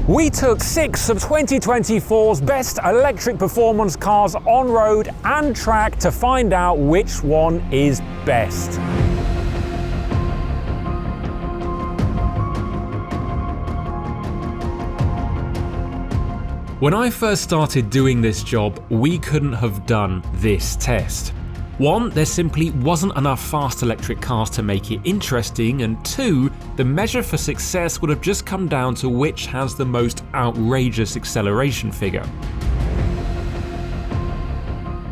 We took 6 of 2024's best electric performance cars on road and track to find out which one is best. When I first started doing this job, we couldn't have done this test. 1, there simply wasn't enough fast electric cars to make it interesting, and 2, the measure for success would have just come down to which has the most outrageous acceleration figure.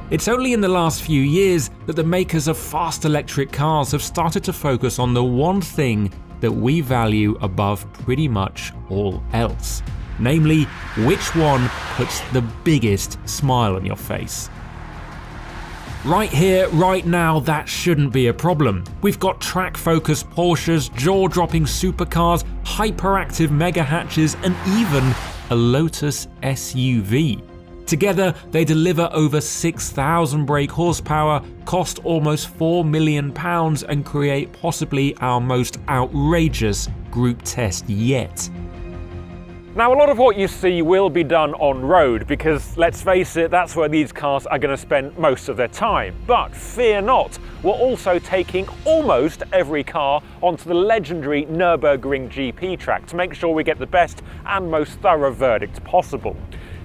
It's only in the last few years that the makers of fast electric cars have started to focus on the one thing that we value above pretty much all else. Namely, which one puts the biggest smile on your face. Right here, right now, that shouldn't be a problem. We've got track-focused Porsches, jaw-dropping supercars, hyperactive mega hatches, and even a Lotus SUV. Together, they deliver over 6,000 brake horsepower, cost almost £4 million, and create possibly our most outrageous group test yet. Now, a lot of what you see will be done on road because, let's face it, that's where these cars are going to spend most of their time. But fear not, we're also taking almost every car onto the legendary Nürburgring GP track to make sure we get the best and most thorough verdict possible.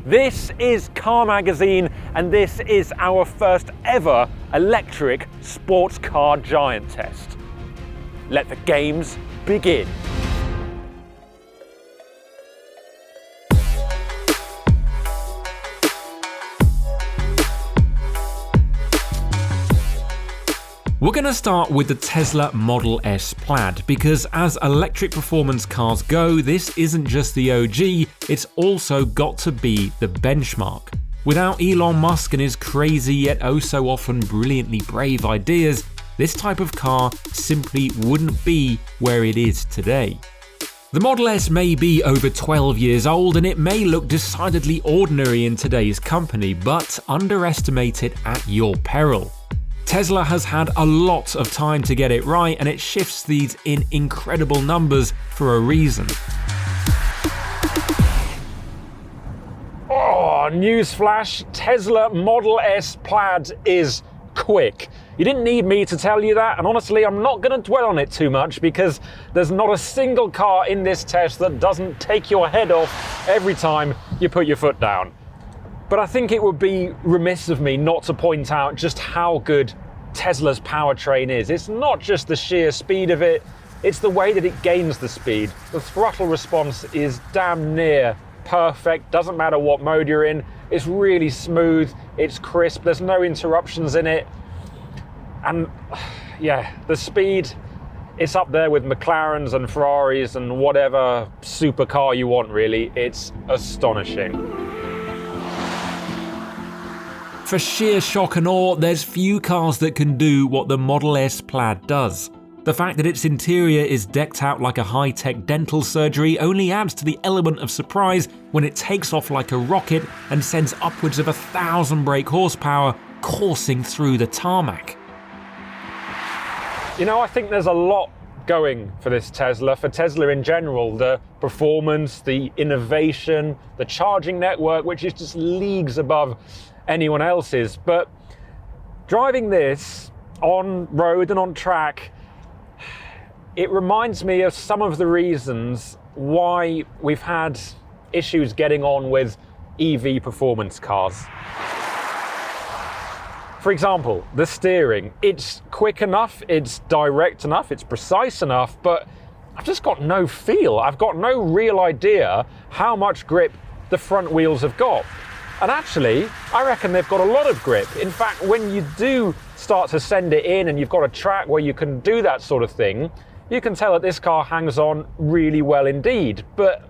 This is Car Magazine, and this is our first ever electric sports car giant test. Let the games begin. We're going to start with the Tesla Model S Plaid because as electric performance cars go, this isn't just the OG, it's also got to be the benchmark. Without Elon Musk and his crazy yet oh so often brilliantly brave ideas, this type of car simply wouldn't be where it is today. The Model S may be over 12 years old and it may look decidedly ordinary in today's company, but underestimate it at your peril. Tesla has had a lot of time to get it right, and it shifts these in incredible numbers for a reason. Oh, newsflash, Tesla Model S Plaid is quick. You didn't need me to tell you that, and honestly, I'm not going to dwell on it too much because there's not a single car in this test that doesn't take your head off every time you put your foot down. But I think it would be remiss of me not to point out just how good Tesla's powertrain is. It's not just the sheer speed of it, it's the way that it gains the speed. The throttle response is damn near perfect, doesn't matter what mode you're in. It's really smooth, it's crisp, there's no interruptions in it. And yeah, the speed, it's up there with McLarens and Ferraris and whatever supercar you want really. It's astonishing. For sheer shock and awe, there's few cars that can do what the Model S Plaid does. The fact that its interior is decked out like a high-tech dental surgery only adds to the element of surprise when it takes off like a rocket and sends upwards of 1,000 brake horsepower coursing through the tarmac. You know, I think there's a lot going for this Tesla, for Tesla in general. The performance, the innovation, the charging network, which is just leagues above anyone else's. But driving this on road and on track, it reminds me of some of the reasons why we've had issues getting on with EV performance cars. For example, the steering. It's quick enough, it's direct enough, it's precise enough, but I've just got no feel. I've got no real idea how much grip the front wheels have got. And actually, I reckon they've got a lot of grip. In fact, when you do start to send it in and you've got a track where you can do that sort of thing, you can tell that this car hangs on really well indeed. But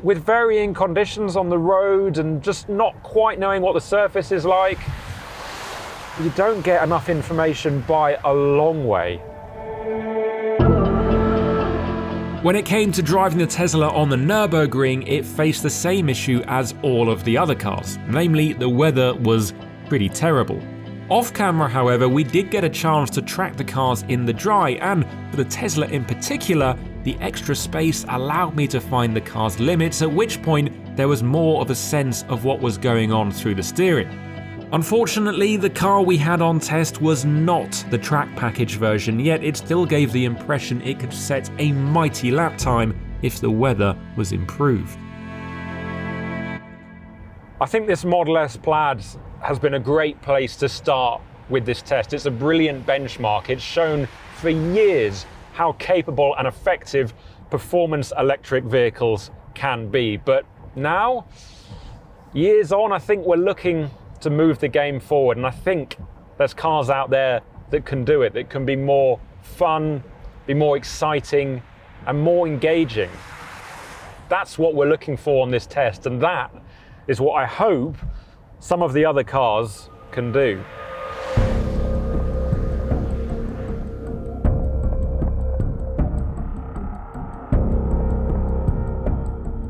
with varying conditions on the road and just not quite knowing what the surface is like, you don't get enough information by a long way. When it came to driving the Tesla on the Nürburgring, it faced the same issue as all of the other cars, namely the weather was pretty terrible. Off camera, however, we did get a chance to track the cars in the dry, and for the Tesla in particular, the extra space allowed me to find the car's limits, at which point there was more of a sense of what was going on through the steering. Unfortunately, the car we had on test was not the track package version, yet it still gave the impression it could set a mighty lap time if the weather was improved. I think this Model S Plaid has been a great place to start with this test. It's a brilliant benchmark. It's shown for years how capable and effective performance electric vehicles can be. But now, years on, I think we're looking to move the game forward, and I think there's cars out there that can do it, that can be more fun, be more exciting, and more engaging. That's what we're looking for on this test, and that is what I hope some of the other cars can do.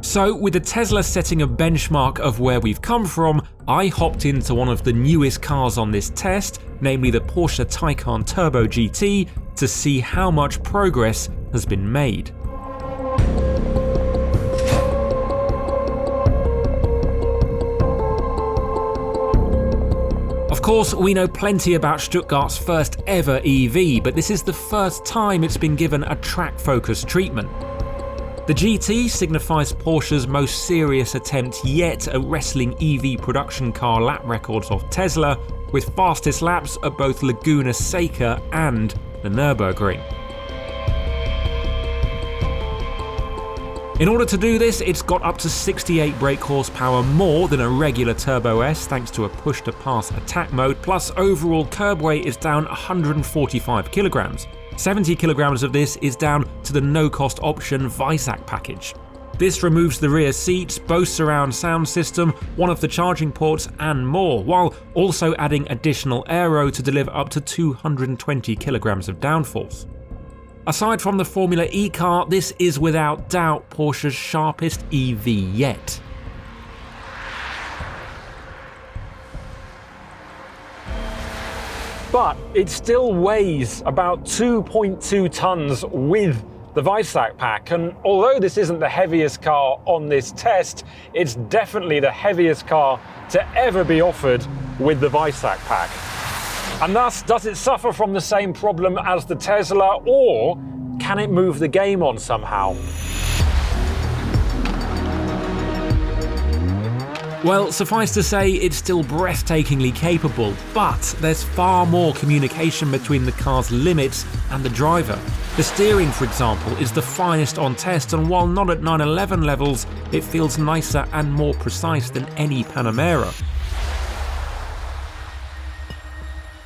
So, with the Tesla setting a benchmark of where we've come from, I hopped into one of the newest cars on this test, namely the Porsche Tacyan Turbo GT, to see how much progress has been made. Of course, we know plenty about Stuttgart's first ever EV, but this is the first time it's been given a track-focused treatment. The GT signifies Porsche's most serious attempt yet at wrestling EV production car lap records of Tesla, with fastest laps at both Laguna Seca and the Nürburgring. In order to do this, it's got up to 68 brake horsepower more than a regular Turbo S thanks to a push-to-pass attack mode, plus overall curb weight is down 145 kilograms. 70 kilograms of this is down to the no-cost option Weissach package. This removes the rear seats, boasts surround sound system, one of the charging ports and more, while also adding additional aero to deliver up to 220 kilograms of downforce. Aside from the Formula E car, this is without doubt Porsche's sharpest EV yet. But it still weighs about 2.2 tons with the Weissach pack, and although this isn't the heaviest car on this test, it's definitely the heaviest car to ever be offered with the Weissach pack. And thus, does it suffer from the same problem as the Tesla, or can it move the game on somehow? Well, suffice to say, it's still breathtakingly capable, but there's far more communication between the car's limits and the driver. The steering, for example, is the finest on test, and while not at 911 levels, it feels nicer and more precise than any Panamera.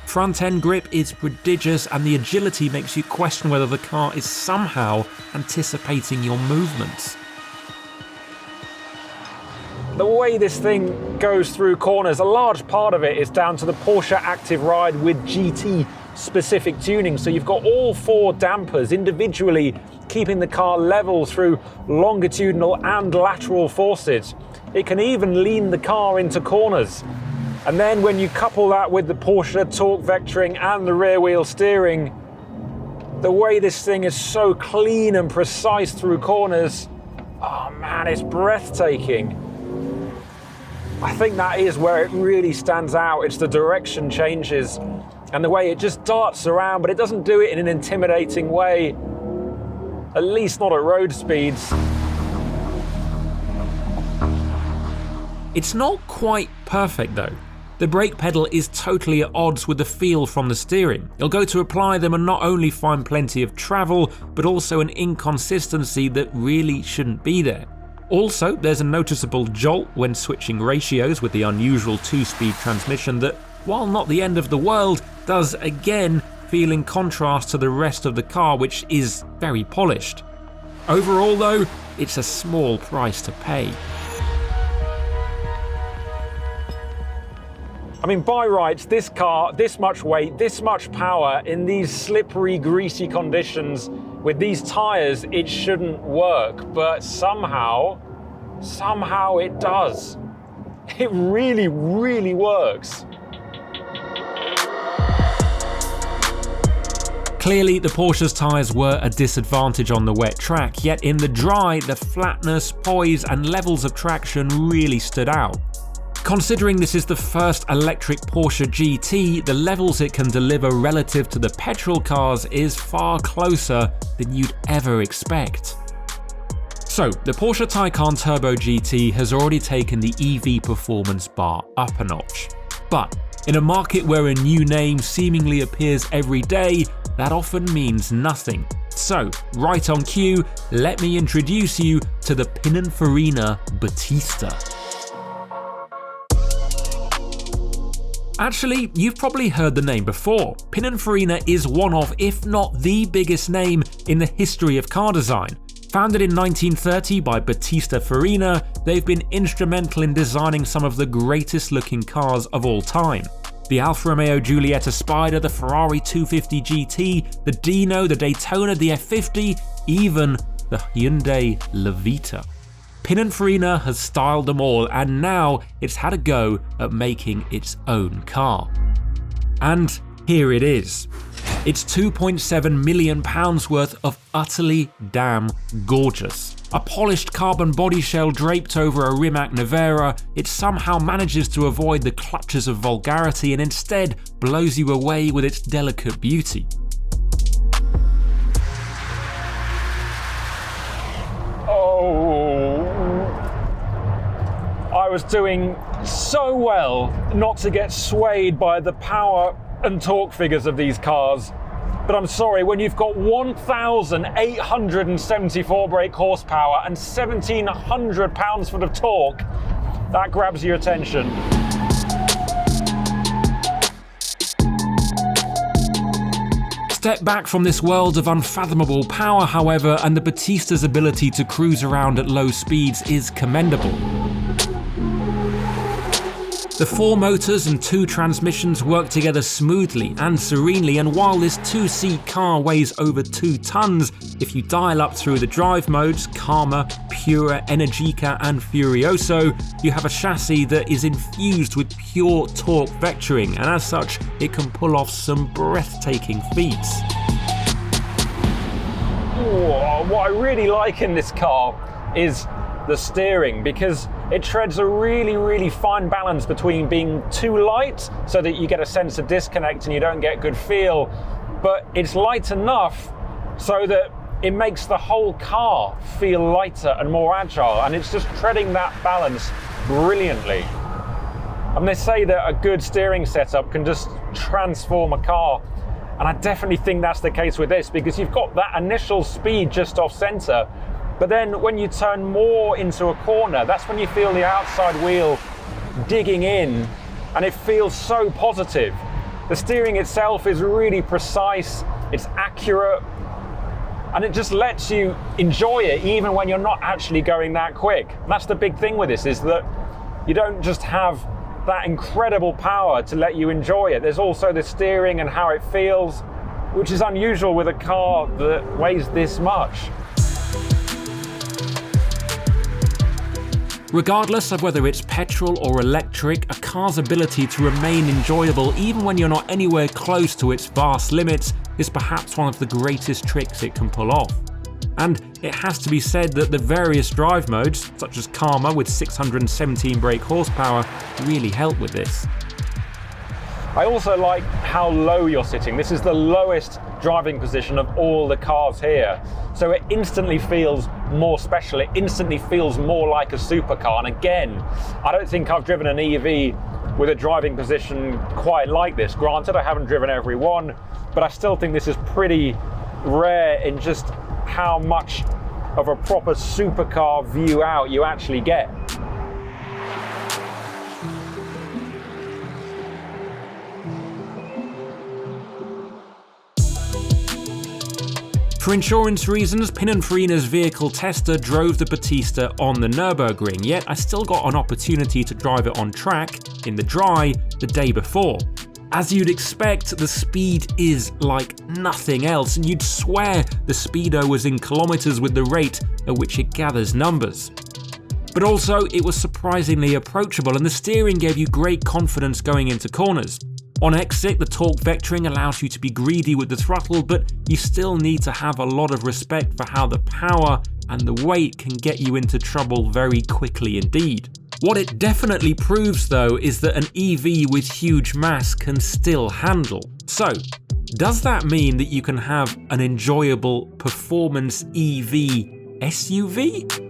Front-end grip is prodigious, and the agility makes you question whether the car is somehow anticipating your movements. The way this thing goes through corners, a large part of it is down to the Porsche Active Ride with GT specific tuning. So you've got all four dampers individually keeping the car level through longitudinal and lateral forces. It can even lean the car into corners. And then when you couple that with the Porsche torque vectoring and the rear wheel steering, the way this thing is so clean and precise through corners, oh man, it's breathtaking. I think that is where it really stands out. It's the direction changes and the way it just darts around, but it doesn't do it in an intimidating way, at least not at road speeds. It's not quite perfect though. The brake pedal is totally at odds with the feel from the steering. You'll go to apply them and not only find plenty of travel, but also an inconsistency that really shouldn't be there. Also, there's a noticeable jolt when switching ratios with the unusual 2-speed transmission that, while not the end of the world, does again feel in contrast to the rest of the car, which is very polished. Overall though, it's a small price to pay. I mean, by rights, this car, this much weight, this much power, in these slippery, greasy conditions, with these tyres, it shouldn't work, but somehow it does. It really, really works. Clearly, the Porsche's tyres were a disadvantage on the wet track, yet in the dry, the flatness, poise and levels of traction really stood out. Considering this is the first electric Porsche GT, the levels it can deliver relative to the petrol cars is far closer than you'd ever expect. So, the Porsche Taycan Turbo GT has already taken the EV performance bar up a notch. But in a market where a new name seemingly appears every day, that often means nothing. So, right on cue, let me introduce you to the Pininfarina Battista. Actually, you've probably heard the name before. Pininfarina is one of, if not the biggest name in the history of car design. Founded in 1930 by Battista Farina, they've been instrumental in designing some of the greatest looking cars of all time. The Alfa Romeo Giulietta Spider, the Ferrari 250 GT, the Dino, the Daytona, the F50, even the Hyundai Levita. Pininfarina has styled them all, and now it's had a go at making its own car. And here it is. It's £2.7 million worth of utterly damn gorgeous. A polished carbon body shell draped over a Rimac Nevera, it somehow manages to avoid the clutches of vulgarity and instead blows you away with its delicate beauty. I was doing so well not to get swayed by the power and torque figures of these cars, but I'm sorry, when you've got 1,874 brake horsepower and 1,700 pounds-foot of torque, that grabs your attention. Step back from this world of unfathomable power, however, and the Battista's ability to cruise around at low speeds is commendable. The 4 motors and 2 transmissions work together smoothly and serenely, and while this 2-seat car weighs over 2 tons, if you dial up through the drive modes, Karma, Pura, Energica and Furioso, you have a chassis that is infused with pure torque vectoring, and as such, it can pull off some breathtaking feats. What I really like in this car is the steering, because it treads a really fine balance between being too light so that you get a sense of disconnect and you don't get good feel, but it's light enough so that it makes the whole car feel lighter and more agile, and it's just treading that balance brilliantly. And they say that a good steering setup can just transform a car, and I definitely think that's the case with this, because you've got that initial speed just off center, but then when you turn more into a corner, that's when you feel the outside wheel digging in, and it feels so positive. The steering itself is really precise, it's accurate, and it just lets you enjoy it even when you're not actually going that quick. And that's the big thing with this, is that you don't just have that incredible power to let you enjoy it. There's also the steering and how it feels, which is unusual with a car that weighs this much. Regardless of whether it's petrol or electric, a car's ability to remain enjoyable even when you're not anywhere close to its vast limits is perhaps one of the greatest tricks it can pull off. And it has to be said that the various drive modes, such as Karma with 617 brake horsepower, really help with this. I also like how low you're sitting. This is the lowest driving position of all the cars here. So it instantly feels more special. It instantly feels more like a supercar. And again, I don't think I've driven an EV with a driving position quite like this. Granted, I haven't driven every one, but I still think this is pretty rare in just how much of a proper supercar view out you actually get. For insurance reasons, Pininfarina's vehicle tester drove the Battista on the Nürburgring, yet I still got an opportunity to drive it on track, in the dry, the day before. As you'd expect, the speed is like nothing else, and you'd swear the speedo was in kilometers with the rate at which it gathers numbers. But also, it was surprisingly approachable, and the steering gave you great confidence going into corners. On exit, the torque vectoring allows you to be greedy with the throttle, but you still need to have a lot of respect for how the power and the weight can get you into trouble very quickly indeed. What it definitely proves though is that an EV with huge mass can still handle. So, does that mean that you can have an enjoyable performance EV SUV?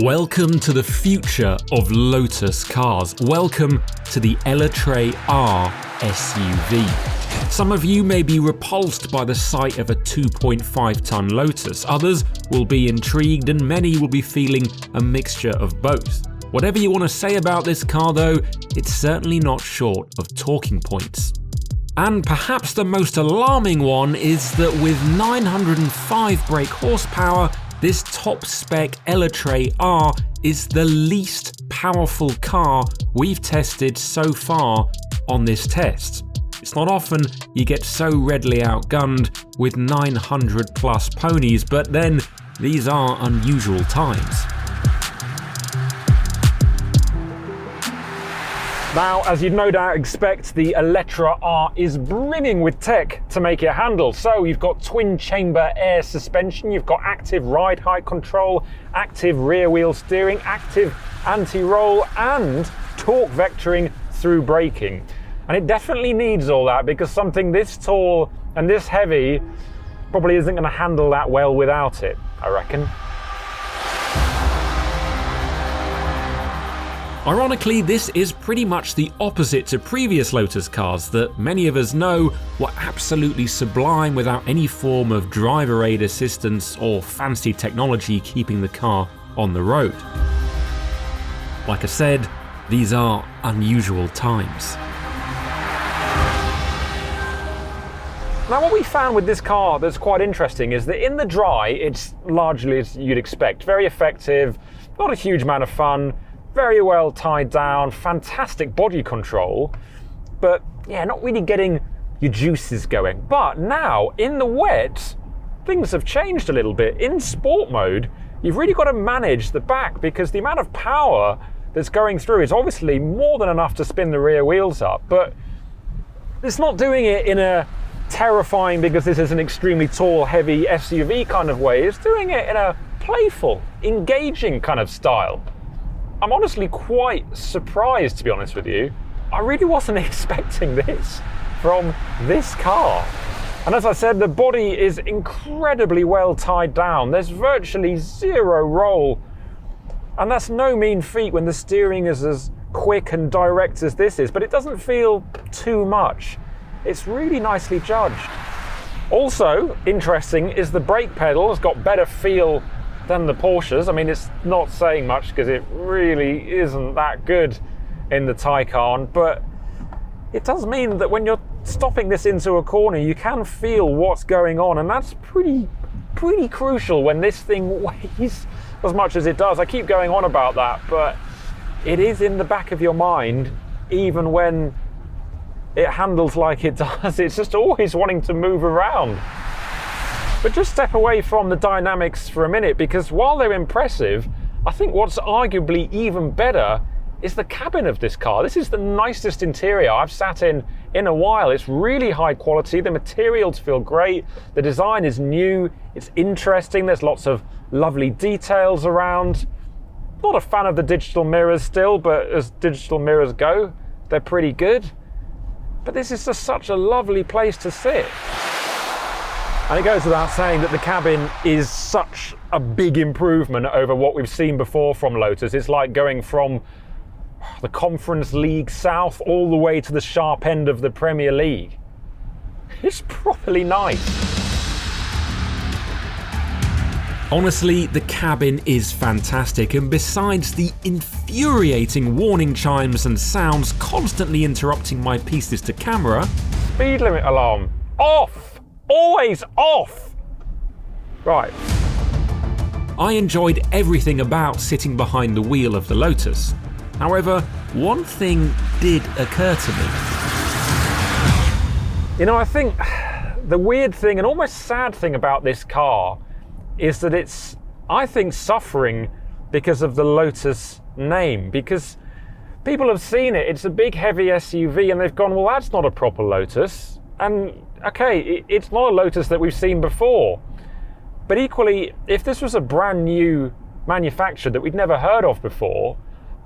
Welcome to the future of Lotus cars. Welcome to the Eletre R SUV. Some of you may be repulsed by the sight of a 2.5-ton Lotus. Others will be intrigued, and many will be feeling a mixture of both. Whatever you want to say about this car though, it's certainly not short of talking points. And perhaps the most alarming one is that with 905 brake horsepower, this top-spec Eletre R is the least powerful car we've tested so far on this test. It's not often you get so readily outgunned with 900 plus ponies, but then these are unusual times. Now, as you'd no doubt expect, the Eletre R is brimming with tech to make it handle. So you've got twin chamber air suspension, you've got active ride height control, active rear wheel steering, active anti-roll, and torque vectoring through braking. And it definitely needs all that because something this tall and this heavy probably isn't going to handle that well without it, I reckon. Ironically, this is pretty much the opposite to previous Lotus cars that many of us know were absolutely sublime without any form of driver aid assistance or fancy technology keeping the car on the road. Like I said, these are unusual times. Now, what we found with this car that's quite interesting is that in the dry, it's largely as you'd expect. Very effective, not a huge amount of fun, very well tied down, fantastic body control, but yeah, not really getting your juices going. But now, in the wet, things have changed a little bit. In sport mode, you've really got to manage the back because the amount of power that's going through is obviously more than enough to spin the rear wheels up, but it's not doing it in a terrifying, because this is an extremely tall, heavy SUV kind of way. It's doing it in a playful, engaging kind of style. I'm honestly quite surprised, to be honest with you. I really wasn't expecting this from this car. And as I said, the body is incredibly well tied down. There's virtually zero roll. And that's no mean feat when the steering is as quick and direct as this is, but it doesn't feel too much. It's really nicely judged. Also, interesting is the brake pedal has got better feel than the Porsches. I mean, it's not saying much because it really isn't that good in the Taycan, but it does mean that when you're stopping this into a corner, you can feel what's going on, and that's pretty crucial when this thing weighs as much as it does. I keep going on about that, but it is in the back of your mind, even when it handles like it does. It's just always wanting to move around. But just step away from the dynamics for a minute, because while they're impressive, I think what's arguably even better is the cabin of this car. This is the nicest interior I've sat in a while. It's really high quality. The materials feel great. The design is new. It's interesting. There's lots of lovely details around. Not a fan of the digital mirrors still, but as digital mirrors go, they're pretty good. But this is just such a lovely place to sit. And it goes without saying that the cabin is such a big improvement over what we've seen before from Lotus. It's like going from the Conference League South all the way to the sharp end of the Premier League. It's properly nice. Honestly, the cabin is fantastic, and besides the infuriating warning chimes and sounds constantly interrupting my pieces to camera... Speed limit alarm. Off! Always off! Right. I enjoyed everything about sitting behind the wheel of the Lotus. However, one thing did occur to me. You know, I think the weird thing and almost sad thing about this car is that it's, I think, suffering because of the Lotus name. Because people have seen it. It's a big, heavy SUV, and they've gone, well, that's not a proper Lotus. And okay, it's not a Lotus that we've seen before. But equally, if this was a brand new manufacturer that we'd never heard of before,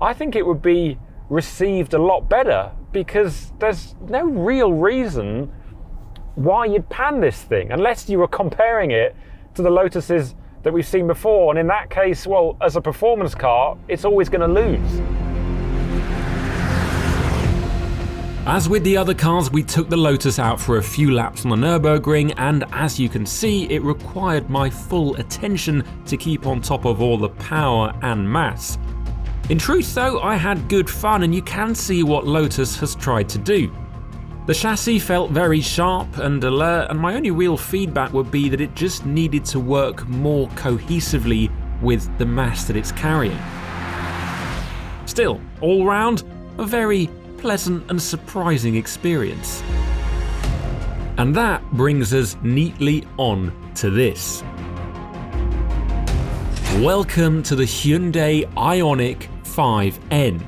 I think it would be received a lot better, because there's no real reason why you'd pan this thing, unless you were comparing it to the Lotuses that we've seen before. And in that case, well, as a performance car, it's always going to lose. As with the other cars, we took the Lotus out for a few laps on the Nürburgring, and as you can see, it required my full attention to keep on top of all the power and mass. In truth though, I had good fun, and you can see what Lotus has tried to do. The chassis felt very sharp and alert, and my only real feedback would be that it just needed to work more cohesively with the mass that it's carrying. Still, all round, a very pleasant and surprising experience. And that brings us neatly on to this. Welcome to the Hyundai Ioniq 5N.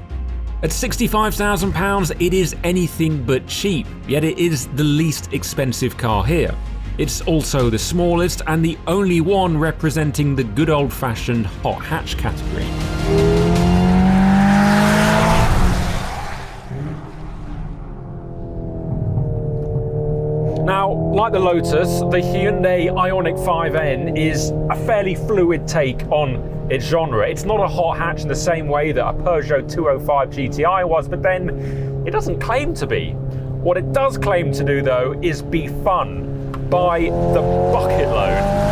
At £65,000, it is anything but cheap, yet it is the least expensive car here. It's also the smallest and the only one representing the good old-fashioned hot hatch category. Now, like the Lotus, the Hyundai Ioniq 5N is a fairly fluid take on its genre. It's not a hot hatch in the same way that a Peugeot 205 GTI was, but then it doesn't claim to be. What it does claim to do, though, is be fun by the bucket load.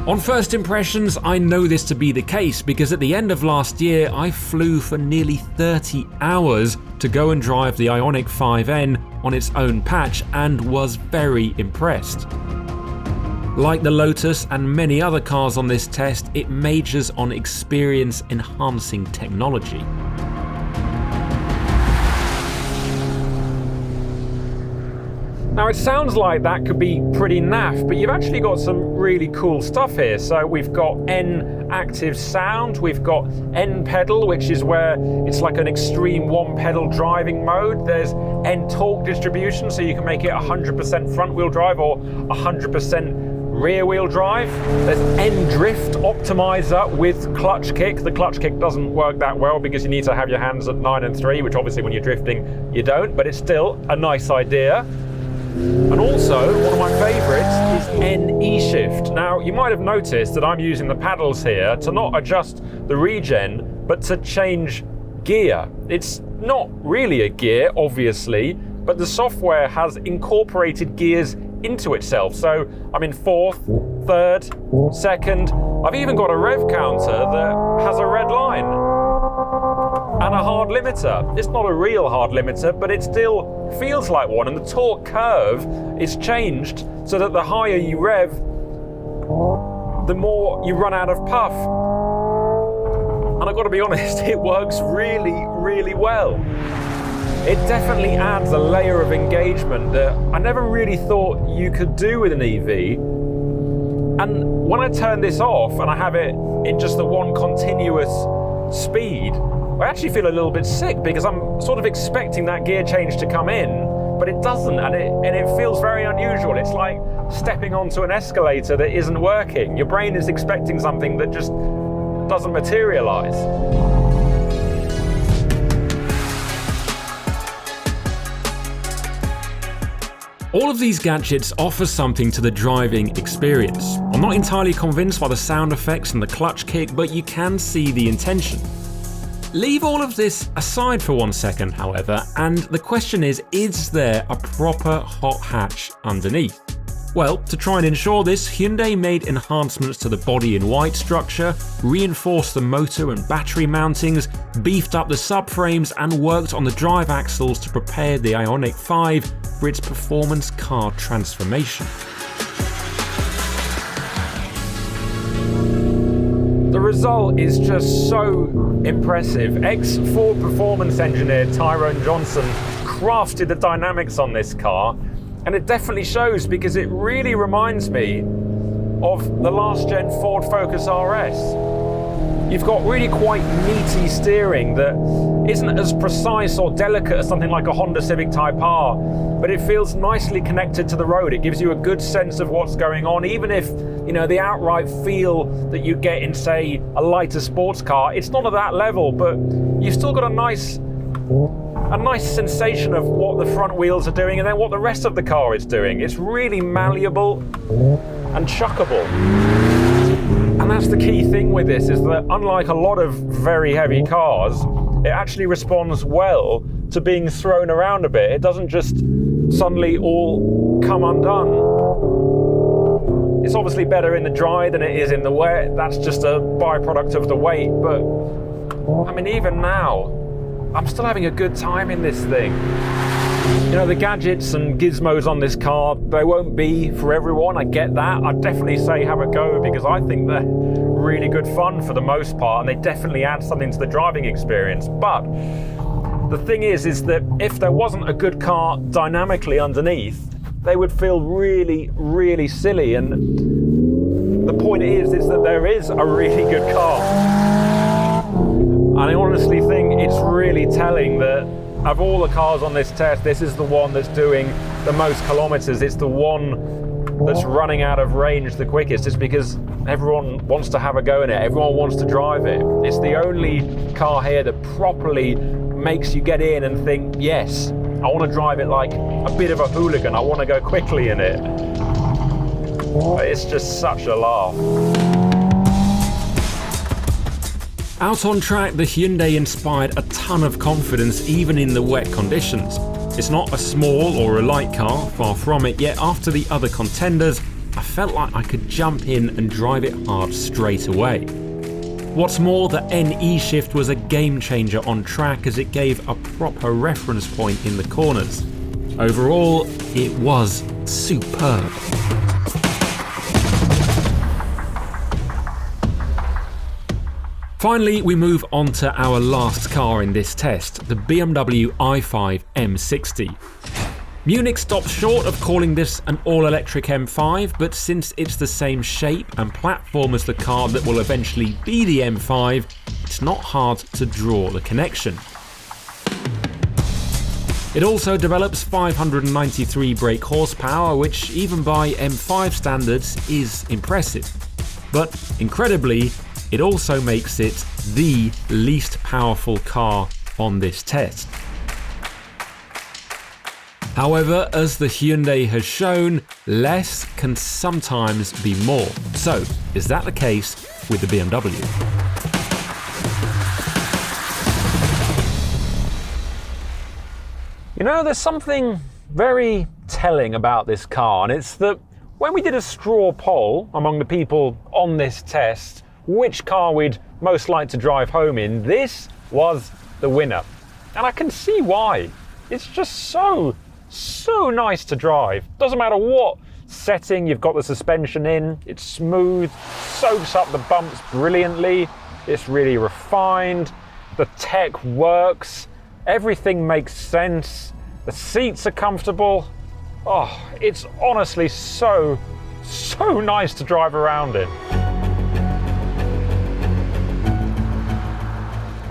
On first impressions, I know this to be the case because at the end of last year, I flew for nearly 30 hours to go and drive the Ioniq 5N on its own patch and was very impressed. Like the Lotus and many other cars on this test, it majors on experience-enhancing technology. Now, it sounds like that could be pretty naff, but you've actually got some really cool stuff here. So we've got N active sound, we've got N pedal, which is where it's like an extreme one pedal driving mode. There's N torque distribution, so you can make it 100% front wheel drive or 100% rear wheel drive. There's N drift optimizer with clutch kick. The clutch kick doesn't work that well because you need to have your hands at 9 and 3, which obviously when you're drifting you don't, but it's still a nice idea. And also, one of my favourites is N E-Shift. Now, you might have noticed that I'm using the paddles here to not adjust the regen, but to change gear. It's not really a gear, obviously, but the software has incorporated gears into itself. So I'm in 4th, 3rd, 2nd. I've even got a rev counter that has a red line and a hard limiter. It's not a real hard limiter, but it still feels like one, and the torque curve is changed so that the higher you rev, the more you run out of puff. And I've got to be honest, it works really, really well. It definitely adds a layer of engagement that I never really thought you could do with an EV. And when I turn this off and I have it in just the one continuous speed, I actually feel a little bit sick because I'm sort of expecting that gear change to come in, but it doesn't, and it feels very unusual. It's like stepping onto an escalator that isn't working. Your brain is expecting something that just doesn't materialize. All of these gadgets offer something to the driving experience. I'm not entirely convinced by the sound effects and the clutch kick, but you can see the intention. Leave all of this aside for 1 second, however, and the question is there a proper hot hatch underneath? Well, to try and ensure this, Hyundai made enhancements to the body and white structure, reinforced the motor and battery mountings, beefed up the subframes, and worked on the drive axles to prepare the Ioniq 5 for its performance car transformation. The result is just so impressive. Ex-Ford performance engineer Tyrone Johnson crafted the dynamics on this car, and it definitely shows because it really reminds me of the last gen Ford Focus RS. You've got really quite meaty steering that isn't as precise or delicate as something like a Honda Civic Type R, but it feels nicely connected to the road. It gives you a good sense of what's going on, even if, you know, the outright feel that you get in, say, a lighter sports car, it's not at that level, but you've still got a nice sensation of what the front wheels are doing and then what the rest of the car is doing. It's really malleable and chuckable. And that's the key thing with this, is that unlike a lot of very heavy cars, it actually responds well to being thrown around a bit. It doesn't just suddenly all come undone. It's obviously better in the dry than it is in the wet. That's just a byproduct of the weight. But I mean, even now, I'm still having a good time in this thing. You know, the gadgets and gizmos on this car, they won't be for everyone, I get that. I'd definitely say have a go, because I think they're really good fun for the most part, and they definitely add something to the driving experience. But the thing is that if there wasn't a good car dynamically underneath, they would feel really, really silly. And the point is that there is a really good car. And I honestly think it's really telling that of all the cars on this test, this is the one that's doing the most kilometers. It's the one that's running out of range the quickest. It's because everyone wants to have a go in it. Everyone wants to drive it. It's the only car here that properly makes you get in and think, yes, I want to drive it like a bit of a hooligan. I want to go quickly in it. But it's just such a laugh. Out on track, the Hyundai inspired a ton of confidence even in the wet conditions. It's not a small or a light car, far from it, yet after the other contenders, I felt like I could jump in and drive it hard straight away. What's more, the NE shift was a game changer on track, as it gave a proper reference point in the corners. Overall, it was superb. Finally, we move on to our last car in this test, the BMW i5 M60. Munich stopped short of calling this an all-electric M5, but since it's the same shape and platform as the car that will eventually be the M5, it's not hard to draw the connection. It also develops 593 brake horsepower, which even by M5 standards is impressive. But incredibly, it also makes it the least powerful car on this test. However, as the Hyundai has shown, less can sometimes be more. So, is that the case with the BMW? You know, there's something very telling about this car, and it's that when we did a straw poll among the people on this test, which car we'd most like to drive home in, this was the winner. And I can see why. It's just so nice to drive. Doesn't matter what setting you've got the suspension in, it's smooth, soaks up the bumps brilliantly, it's really refined, the tech works, everything makes sense, the seats are comfortable. Oh, it's honestly so nice to drive around in.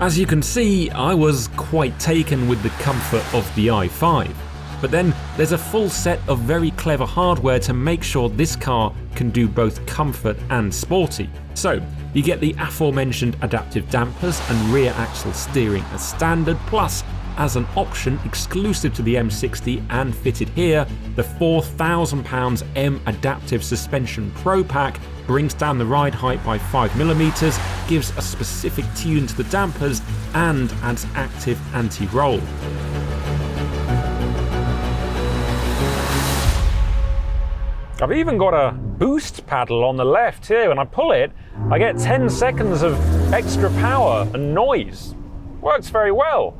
As you can see, I was quite taken with the comfort of the i5. But then there's a full set of very clever hardware to make sure this car can do both comfort and sporty. So you get the aforementioned adaptive dampers and rear axle steering as standard, plus as an option exclusive to the M60 and fitted here, the £4,000 M Adaptive Suspension Pro Pack brings down the ride height by 5mm, gives a specific tune to the dampers, and adds active anti-roll. I've even got a boost paddle on the left here. When I pull it, I get 10 seconds of extra power and noise. Works very well.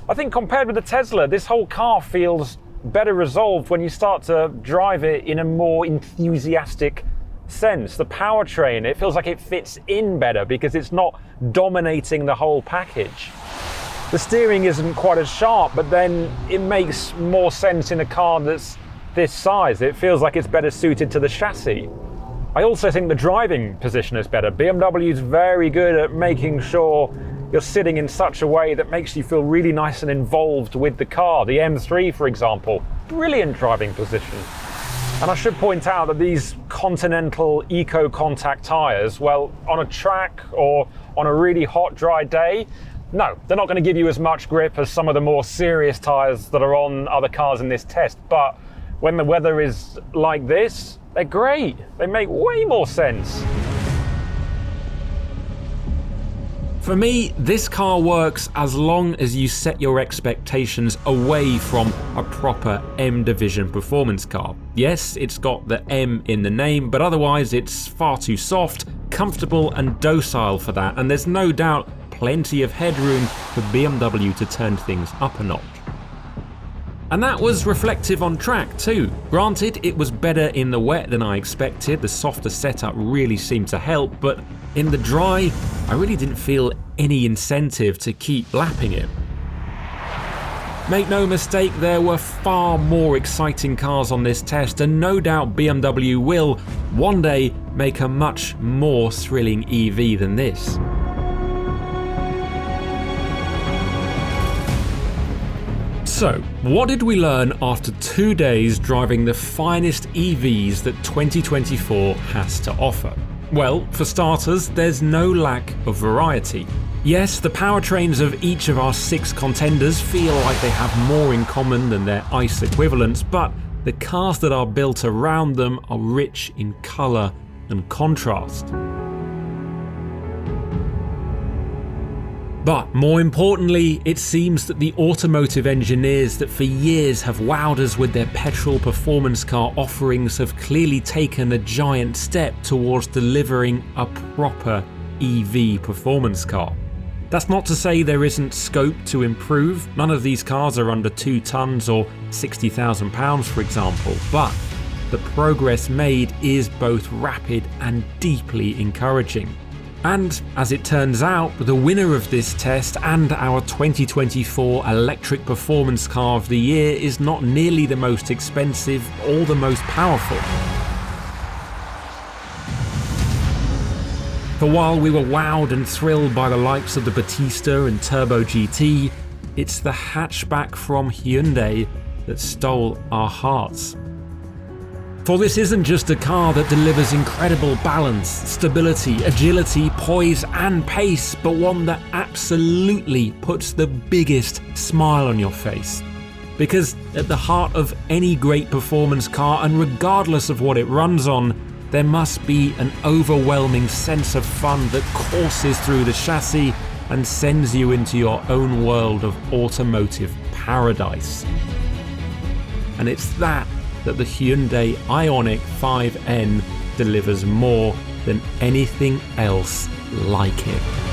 I think compared with the Tesla, this whole car feels better resolved when you start to drive it in a more enthusiastic sense. The powertrain, it feels like it fits in better because it's not dominating the whole package. The steering isn't quite as sharp, but then it makes more sense in a car that's this size. It feels like it's better suited to the chassis. I also think the driving position is better. BMW is very good at making sure you're sitting in such a way that makes you feel really nice and involved with the car. The M3, for example, brilliant driving position. And I should point out that these Continental Eco Contact tyres, well, on a track or on a really hot, dry day, no, they're not going to give you as much grip as some of the more serious tyres that are on other cars in this test. But when the weather is like this, they're great. They make way more sense. For me, this car works as long as you set your expectations away from a proper M division performance car. Yes, it's got the M in the name, but otherwise it's far too soft, comfortable and docile for that, and there's no doubt plenty of headroom for BMW to turn things up a notch. And that was reflective on track too. Granted, it was better in the wet than I expected, the softer setup really seemed to help, but in the dry, I really didn't feel any incentive to keep lapping it. Make no mistake, there were far more exciting cars on this test, and no doubt BMW will one day make a much more thrilling EV than this. So, what did we learn after 2 days driving the finest EVs that 2024 has to offer? Well, for starters, there's no lack of variety. Yes, the powertrains of each of our 6 contenders feel like they have more in common than their ICE equivalents, but the cars that are built around them are rich in colour and contrast. But more importantly, it seems that the automotive engineers that for years have wowed us with their petrol performance car offerings have clearly taken a giant step towards delivering a proper EV performance car. That's not to say there isn't scope to improve. None of these cars are under 2 tons or £60,000, for example, but the progress made is both rapid and deeply encouraging. And as it turns out, the winner of this test and our 2024 electric performance car of the year is not nearly the most expensive or the most powerful. For while we were wowed and thrilled by the likes of the Battista and Turbo GT, it's the hatchback from Hyundai that stole our hearts. For this isn't just a car that delivers incredible balance, stability, agility, poise and pace, but one that absolutely puts the biggest smile on your face. Because at the heart of any great performance car, and regardless of what it runs on, there must be an overwhelming sense of fun that courses through the chassis and sends you into your own world of automotive paradise. And it's that the Hyundai Ioniq 5N delivers more than anything else like it.